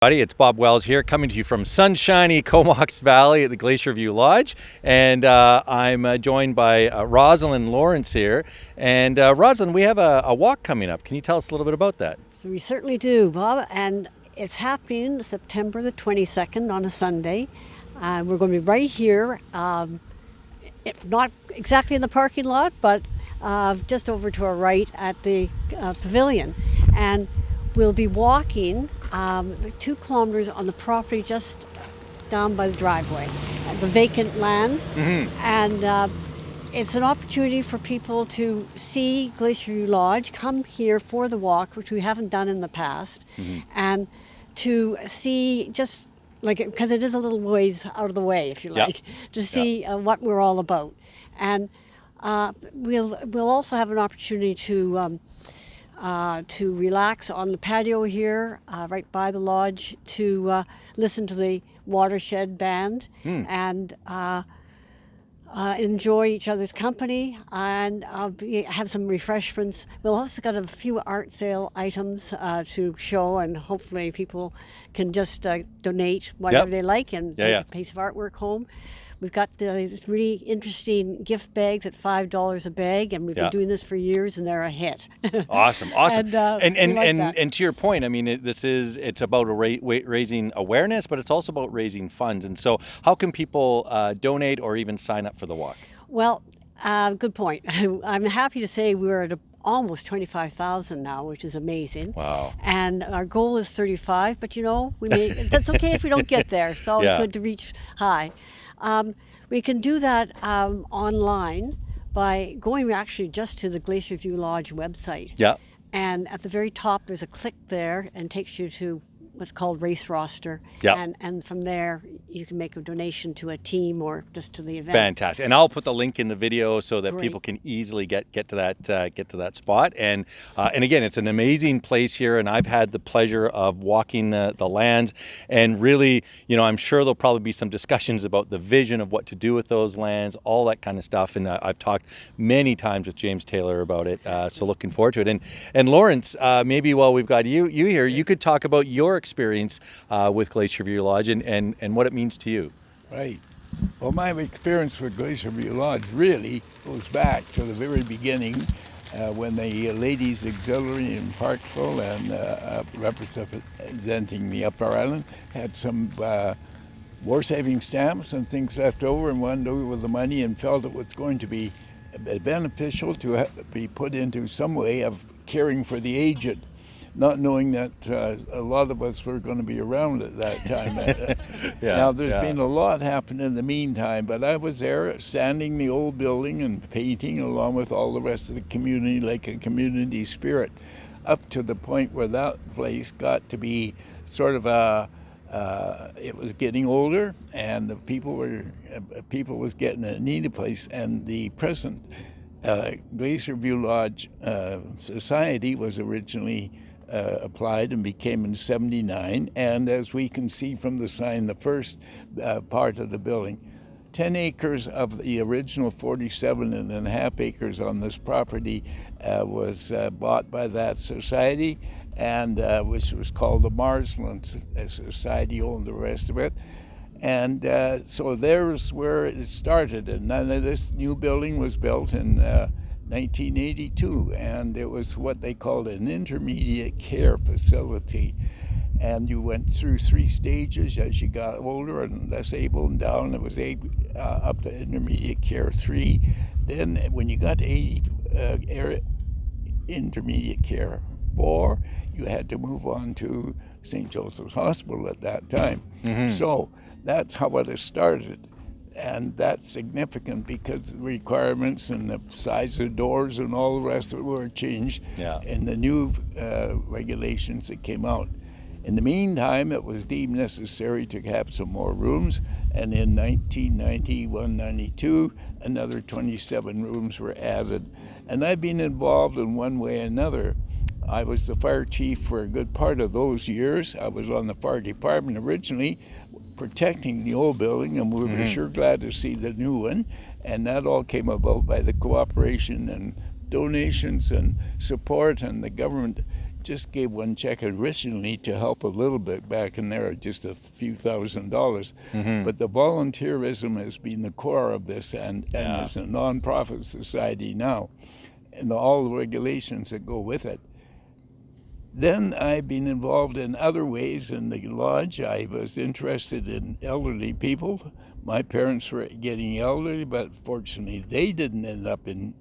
Buddy, it's Bob Wells here, coming to you from sunshiny Comox Valley at the Glacierview Lodge, and I'm joined by Roslyn Lawrence here. And Roslyn, we have a walk coming up. Can you tell us a little bit about that? So we certainly do, Bob, and it's happening September the 22nd on a Sunday. We're going to be right here, not exactly in the parking lot, but just over to our right at the pavilion. And we'll be walking 2 kilometers on the property just down by the driveway, the vacant land. And it's an opportunity for people to see Glacierview Lodge, come here for the walk, which we haven't done in the past, and to see just like, because it is a little ways out of the way, if you like, to see what we're all about. And we'll also have an opportunity to relax on the patio here, right by the lodge, to listen to the watershed band and enjoy each other's company and have some refreshments. We'll also got a few art sale items to show, and hopefully people can just donate whatever they like and take a piece of artwork home. We've got these really interesting gift bags at $5 a bag, and we've been doing this for years, and they're a hit. Awesome. And to your point, I mean, it's about raising awareness, but it's also about raising funds. And so, how can people donate or even sign up for the walk? Well, good point. I'm happy to say we're at almost 25,000 now, which is amazing. Wow. And our goal is 35, but that's okay if we don't get there. It's always good to reach high. We can do that online by going actually just to the Glacierview Lodge website. Yeah. And at the very top, there's a click there and takes you to what's called race roster. Yeah. And from there, you can make a donation to a team or just to the event. Fantastic. And I'll put the link in the video so that Great. people can easily get to that spot. And again, it's an amazing place here, and I've had the pleasure of walking the lands. And really, I'm sure there'll probably be some discussions about the vision of what to do with those lands, all that kind of stuff. And I've talked many times with James Taylor about it. So looking forward to it. And Lawrence, maybe while we've got you here, you could talk about your experience with Glacierview Lodge and what it means to you. Right. Well, my experience with Glacierview Lodge really goes back to the very beginning when the Ladies Auxiliary in Parkville and representing the Upper Island had some war-saving stamps and things left over and wanted to do with the money and felt it was going to be beneficial to be put into some way of caring for the aged, not knowing that a lot of us were going to be around at that time. Now, there's been a lot happen in the meantime, but I was there standing the old building and painting along with all the rest of the community like a community spirit, up to the point where that place got to be sort of it was getting older, and the people was getting a needed place, and the present Glacierview Lodge Society was originally applied and became in 79, and as we can see from the sign, the first part of the building, 10 acres of the original 47.5 acres on this property was bought by that society, and which was called the Marsland Society, owned the rest of it. And so there's where it started, and then this new building was built in 1982, and it was what they called an intermediate care facility. And you went through 3 stages as you got older and less able, and down it was up to intermediate care 3. Then when you got to intermediate care 4, you had to move on to St. Joseph's Hospital at that time. So that's how it started. And that's significant because the requirements and the size of doors and all the rest of it were changed in the new regulations that came out. In the meantime, it was deemed necessary to have some more rooms, and in 1991-92, another 27 rooms were added. And I've been involved in one way or another. I was the fire chief for a good part of those years. I was on the fire department originally, protecting the old building, and we were sure glad to see the new one. And that all came about by the cooperation and donations and support, and the government just gave one check originally to help a little bit back in there, just a few $1,000s. But the volunteerism has been the core of this, and it's a non-profit society now, and all the regulations that go with it. Then I've been involved in other ways in the lodge. I was interested in elderly people. My parents were getting elderly, but fortunately they didn't end up in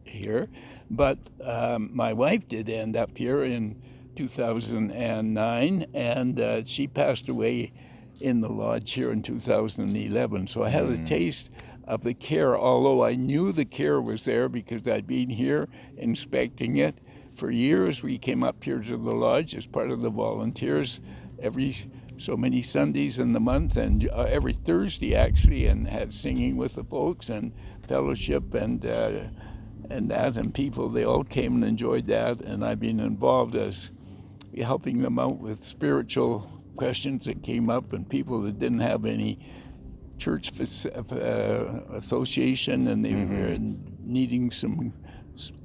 here. But my wife did end up here in 2009, and she passed away in the lodge here in 2011. So I had a taste of the care, although I knew the care was there because I'd been here inspecting it. For years, we came up here to the lodge as part of the volunteers every so many Sundays in the month, and every Thursday actually, and had singing with the folks and fellowship and that, and people. They all came and enjoyed that, and I've been involved as helping them out with spiritual questions that came up, and people that didn't have any church association, and they were needing some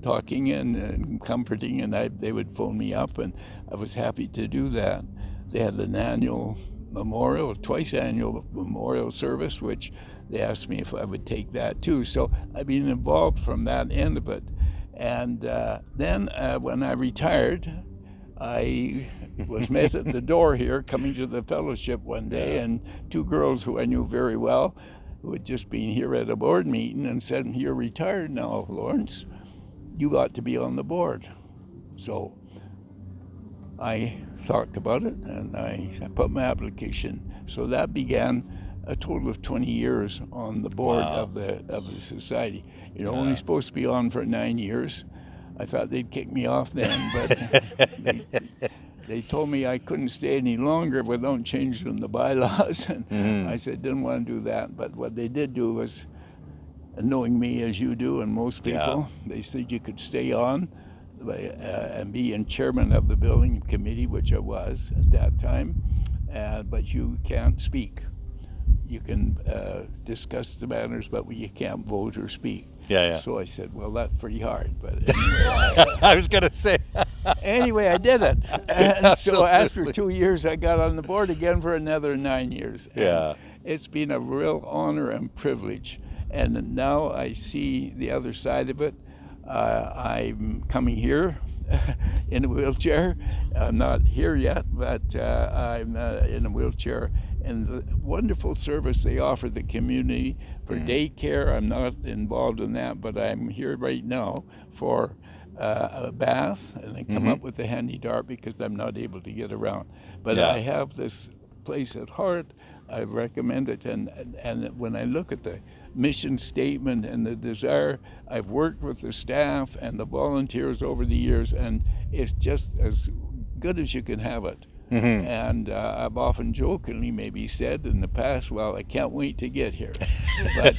talking and comforting, and they would phone me up, and I was happy to do that. They had an annual memorial, twice annual memorial service, which they asked me if I would take that too. So I've been involved from that end of it. And then when I retired, I was met at the door here coming to the fellowship one day, and two girls who I knew very well, who had just been here at a board meeting, and said, "You're retired now, Lawrence. You ought to be on the board." So I thought about it, and I put my application. So that began a total of 20 years on the board of the society. You're only supposed to be on for 9 years. I thought they'd kick me off then, but they told me I couldn't stay any longer without changing the bylaws. And I said, didn't want to do that. But what they did do was, knowing me as you do and most people, they said you could stay on and be in chairman of the building committee, which I was at that time, but you can't speak. You can discuss the matters, but you can't vote or speak. So I said, well, that's pretty hard. But anyway, I was going to say. Anyway, I did it. And so after 2 years, I got on the board again for another 9 years. And it's been a real honor and privilege. And now I see the other side of it. I'm coming here in a wheelchair. I'm not here yet, but I'm in a wheelchair. And the wonderful service they offer the community for daycare. I'm not involved in that, but I'm here right now for a bath, and I come up with a handy dart because I'm not able to get around. But I have this place at heart. I recommend it, and when I look at the mission statement and the desire, I've worked with the staff and the volunteers over the years, and it's just as good as you can have it. And I've often jokingly maybe said in the past, well, I can't wait to get here. But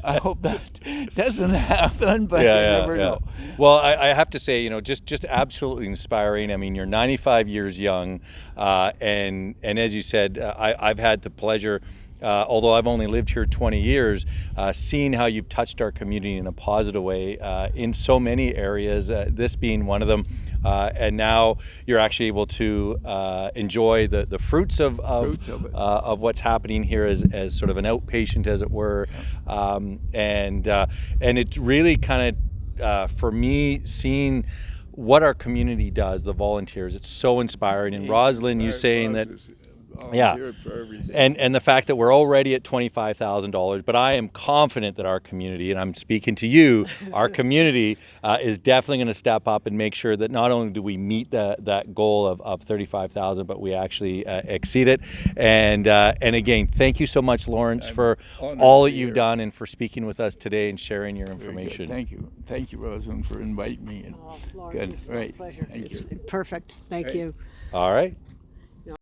I hope that doesn't happen, but you never know. Well, I have to say, just absolutely inspiring. I mean, you're 95 years young, and as you said, I've had the pleasure, although I've only lived here 20 years, seeing how you've touched our community in a positive way in so many areas, this being one of them. And now you're actually able to enjoy the fruits of what's happening here as sort of an outpatient, as it were. And it's really kind of, for me, seeing what our community does, the volunteers, it's so inspiring. And Roslyn, you saying that, and the fact that we're already at $25,000, but I am confident that our community, and I'm speaking to you, our community is definitely going to step up and make sure that not only do we meet that goal of 35,000, but we actually exceed it. And again, thank you so much, Lawrence, for all that you've done and for speaking with us today and sharing your information. Thank you, Roslyn, for inviting me. Lawrence, it's a pleasure. It's perfect. Thank you. All right.